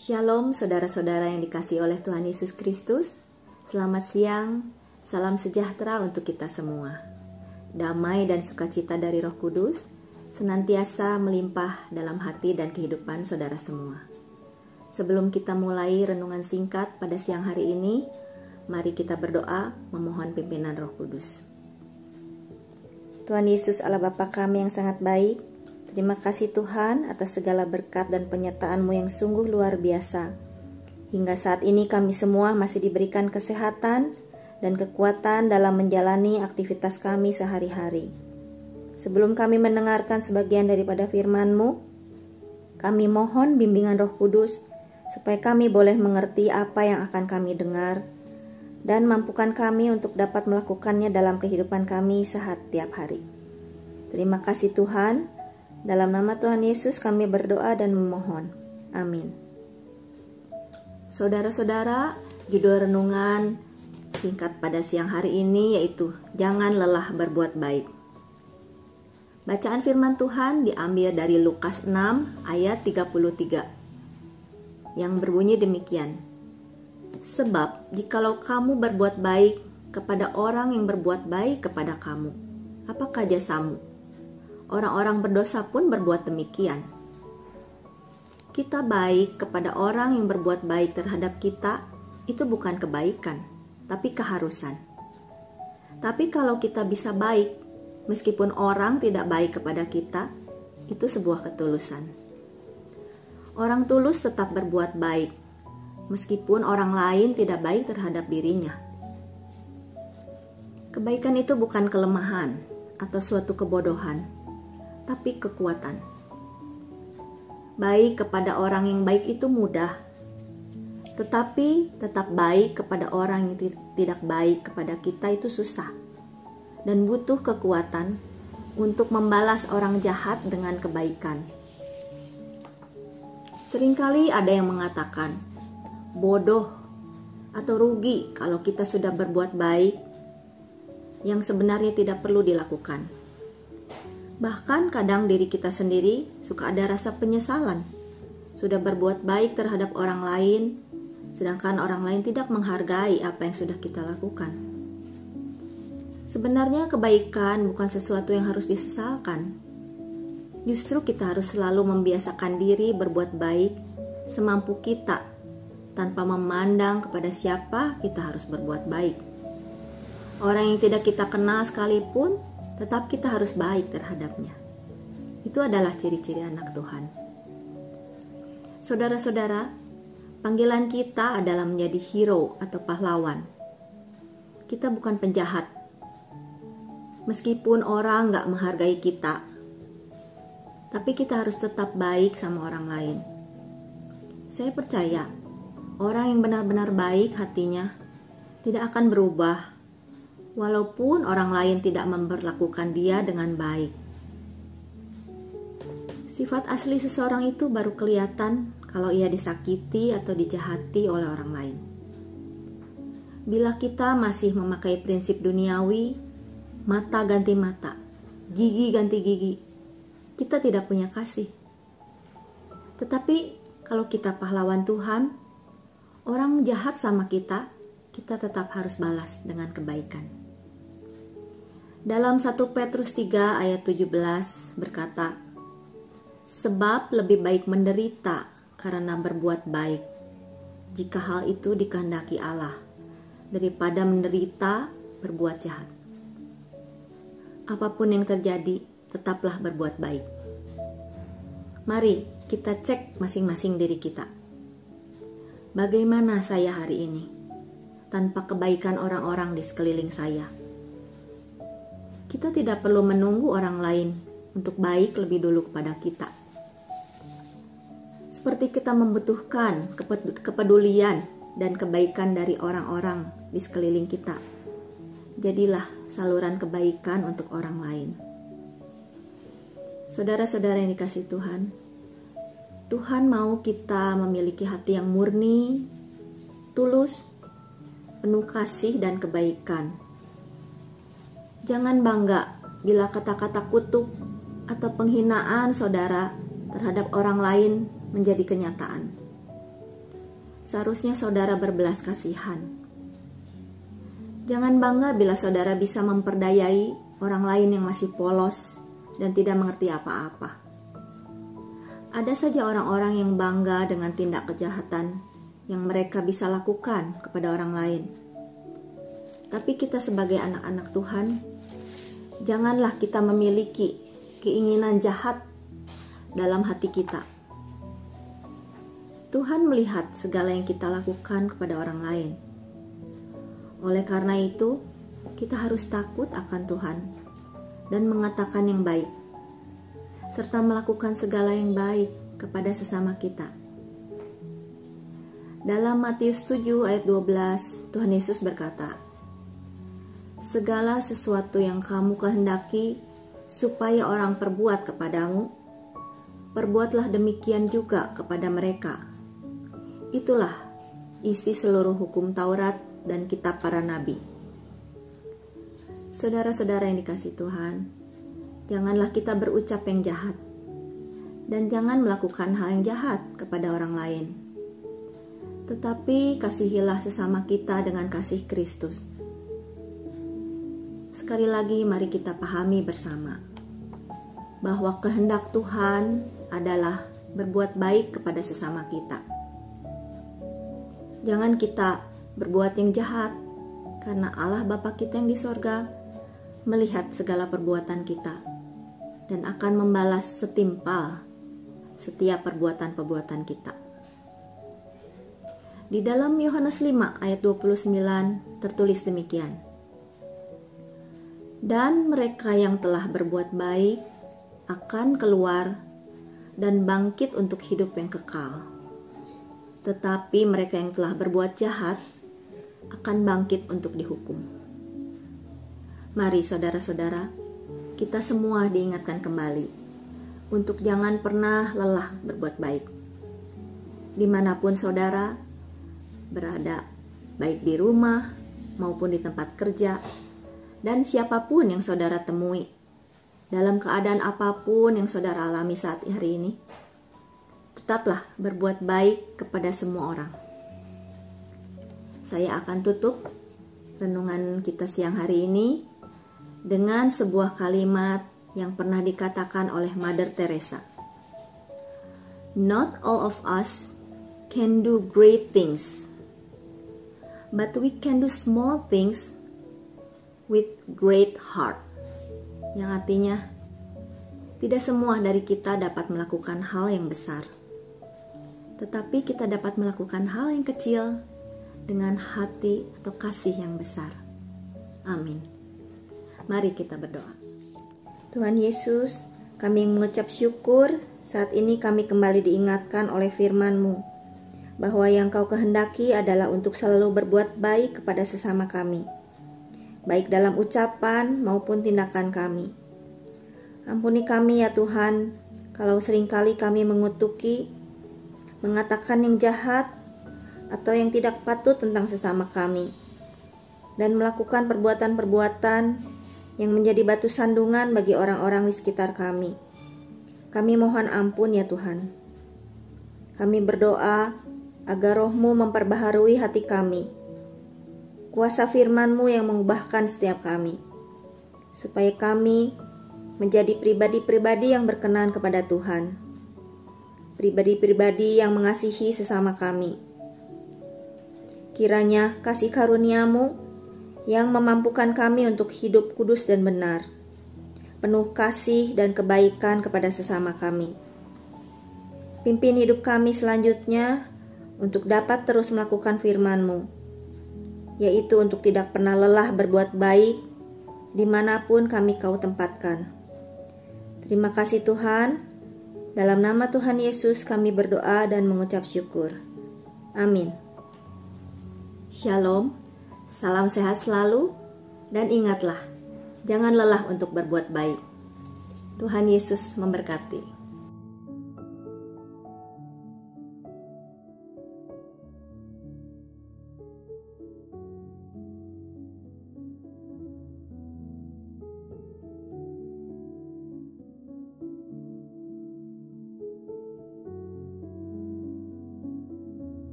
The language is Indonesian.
Shalom saudara-saudara yang dikasihi oleh Tuhan Yesus Kristus. Selamat siang, salam sejahtera untuk kita semua. Damai dan sukacita dari Roh Kudus senantiasa melimpah dalam hati dan kehidupan saudara semua. Sebelum kita mulai renungan singkat pada siang hari ini, mari kita berdoa memohon pimpinan Roh Kudus. Tuhan Yesus Allah Bapa kami yang sangat baik, terima kasih Tuhan atas segala berkat dan penyertaan-Mu yang sungguh luar biasa. Hingga saat ini kami semua masih diberikan kesehatan dan kekuatan dalam menjalani aktivitas kami sehari-hari. Sebelum kami mendengarkan sebagian daripada firman-Mu, kami mohon bimbingan Roh Kudus supaya kami boleh mengerti apa yang akan kami dengar dan mampukan kami untuk dapat melakukannya dalam kehidupan kami setiap hari. Terima kasih Tuhan. Dalam nama Tuhan Yesus kami berdoa dan memohon. Amin. Saudara-saudara, judul renungan singkat pada siang hari ini yaitu Jangan Lelah Berbuat Baik. Bacaan firman Tuhan diambil dari Lukas 6 ayat 33 yang berbunyi demikian. Sebab jikalau kamu berbuat baik kepada orang yang berbuat baik kepada kamu, apakah jasamu? Orang-orang berdosa pun berbuat demikian. Kita baik kepada orang yang berbuat baik terhadap kita, itu bukan kebaikan, tapi keharusan. Tapi kalau kita bisa baik, meskipun orang tidak baik kepada kita, itu sebuah ketulusan. Orang tulus tetap berbuat baik, meskipun orang lain tidak baik terhadap dirinya. Kebaikan itu bukan kelemahan atau suatu kebodohan, tapi kekuatan. Baik kepada orang yang baik itu mudah, tetapi tetap baik kepada orang yang tidak baik kepada kita itu susah, dan butuh kekuatan untuk membalas orang jahat dengan kebaikan. Seringkali ada yang mengatakan, bodoh atau rugi kalau kita sudah berbuat baik yang sebenarnya tidak perlu dilakukan. Bahkan kadang diri kita sendiri suka ada rasa penyesalan. Sudah berbuat baik terhadap orang lain, sedangkan orang lain tidak menghargai apa yang sudah kita lakukan. Sebenarnya kebaikan bukan sesuatu yang harus disesalkan. Justru kita harus selalu membiasakan diri berbuat baik semampu kita, tanpa memandang kepada siapa kita harus berbuat baik. Orang yang tidak kita kenal sekalipun, tetap kita harus baik terhadapnya. Itu adalah ciri-ciri anak Tuhan. Saudara-saudara, panggilan kita adalah menjadi hero atau pahlawan. Kita bukan penjahat. Meskipun orang gak menghargai kita, tapi kita harus tetap baik sama orang lain. Saya percaya, orang yang benar-benar baik hatinya tidak akan berubah walaupun orang lain tidak memperlakukan dia dengan baik. Sifat asli seseorang itu baru kelihatan kalau ia disakiti atau dijahati oleh orang lain. Bila kita masih memakai prinsip duniawi, mata ganti mata, gigi ganti gigi, kita tidak punya kasih. Tetapi kalau kita pahlawan Tuhan, orang jahat sama kita tetap harus balas dengan kebaikan. Dalam 1 Petrus 3 ayat 17 berkata, sebab lebih baik menderita karena berbuat baik, jika hal itu dikehendaki Allah, daripada menderita berbuat jahat. Apapun yang terjadi, tetaplah berbuat baik. Mari kita cek masing-masing diri kita. Bagaimana saya hari ini, tanpa kebaikan orang-orang di sekeliling saya? Kita tidak perlu menunggu orang lain untuk baik lebih dulu kepada kita. Seperti kita membutuhkan kepedulian dan kebaikan dari orang-orang di sekeliling kita, jadilah saluran kebaikan untuk orang lain. Saudara-saudara yang dikasihi Tuhan, Tuhan mau kita memiliki hati yang murni, tulus, penuh kasih dan kebaikan. Jangan bangga bila kata-kata kutuk atau penghinaan saudara terhadap orang lain menjadi kenyataan. seharusnya saudara berbelas kasihan. Jangan bangga bila saudara bisa memperdayai orang lain yang masih polos dan tidak mengerti apa-apa. Ada saja orang-orang yang bangga dengan tindak kejahatan yang mereka bisa lakukan kepada orang lain. Tapi kita sebagai anak-anak Tuhan, janganlah kita memiliki keinginan jahat dalam hati kita. Tuhan melihat segala yang kita lakukan kepada orang lain. Oleh karena itu, kita harus takut akan Tuhan dan mengatakan yang baik, serta melakukan segala yang baik kepada sesama kita. Dalam Matius 7 ayat 12, Tuhan Yesus berkata, "Segala sesuatu yang kamu kehendaki supaya orang perbuat kepadamu, perbuatlah demikian juga kepada mereka." Itulah isi seluruh hukum Taurat dan kitab para nabi. Saudara-saudara yang dikasihi Tuhan, janganlah kita berucap yang jahat dan jangan melakukan hal yang jahat kepada orang lain. Tetapi kasihilah sesama kita dengan kasih Kristus. Sekali lagi mari kita pahami bersama bahwa kehendak Tuhan adalah berbuat baik kepada sesama kita. Jangan kita berbuat yang jahat, karena Allah Bapa kita yang di sorga melihat segala perbuatan kita dan akan membalas setimpal setiap perbuatan-perbuatan kita. Di dalam Yohanes 5 ayat 29 tertulis demikian, "Dan mereka yang telah berbuat baik akan keluar dan bangkit untuk hidup yang kekal. Tetapi mereka yang telah berbuat jahat akan bangkit untuk dihukum." Mari saudara-saudara, kita semua diingatkan kembali untuk jangan pernah lelah berbuat baik. Dimanapun saudara berada, baik di rumah maupun di tempat kerja, dan siapapun yang saudara temui, dalam keadaan apapun yang saudara alami saat hari ini, tetaplah berbuat baik kepada semua orang. Saya akan tutup renungan kita siang hari ini dengan sebuah kalimat yang pernah dikatakan oleh Mother Teresa. "Not all of us can do great things, but we can do small things with great heart." Yang artinya, tidak semua dari kita dapat melakukan hal yang besar, tetapi kita dapat melakukan hal yang kecil dengan hati atau kasih yang besar. Amin. Mari kita berdoa. Tuhan Yesus, kami mengucap syukur saat ini kami kembali diingatkan oleh firman-Mu bahwa yang Kau kehendaki adalah untuk selalu berbuat baik kepada sesama kami, baik dalam ucapan maupun tindakan kami. Ampuni kami ya Tuhan, kalau seringkali kami mengutuki, mengatakan yang jahat, atau yang tidak patut tentang sesama kami, dan melakukan perbuatan-perbuatan yang menjadi batu sandungan bagi orang-orang di sekitar kami. Kami mohon ampun ya Tuhan. Kami berdoa agar Roh-Mu memperbaharui hati kami, kuasa firman-Mu yang mengubahkan setiap kami, supaya kami menjadi pribadi-pribadi yang berkenan kepada Tuhan, pribadi-pribadi yang mengasihi sesama kami. Kiranya kasih karunia-Mu yang memampukan kami untuk hidup kudus dan benar, penuh kasih dan kebaikan kepada sesama kami. Pimpin hidup kami selanjutnya untuk dapat terus melakukan firman-Mu, yaitu untuk tidak pernah lelah berbuat baik dimanapun kami Kau tempatkan. Terima kasih Tuhan. Dalam nama Tuhan Yesus kami berdoa dan mengucap syukur. Amin. Shalom, salam sehat selalu, dan ingatlah, jangan lelah untuk berbuat baik. Tuhan Yesus memberkati.